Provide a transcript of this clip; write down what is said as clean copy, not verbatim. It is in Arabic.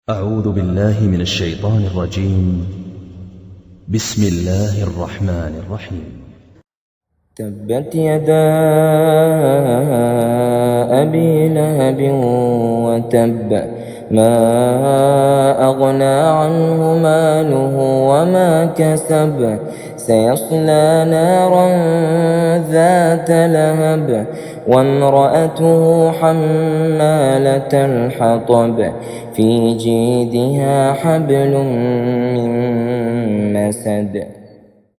أعوذ بالله من الشيطان الرجيم. بسم الله الرحمن الرحيم. تبت يدا أبي لهب وتب، ما أغنى عنه ماله وما كسب، سيصلى نارا ذات لهب، وامرأته حمالة الحطب، في جيدها حبل من مسد.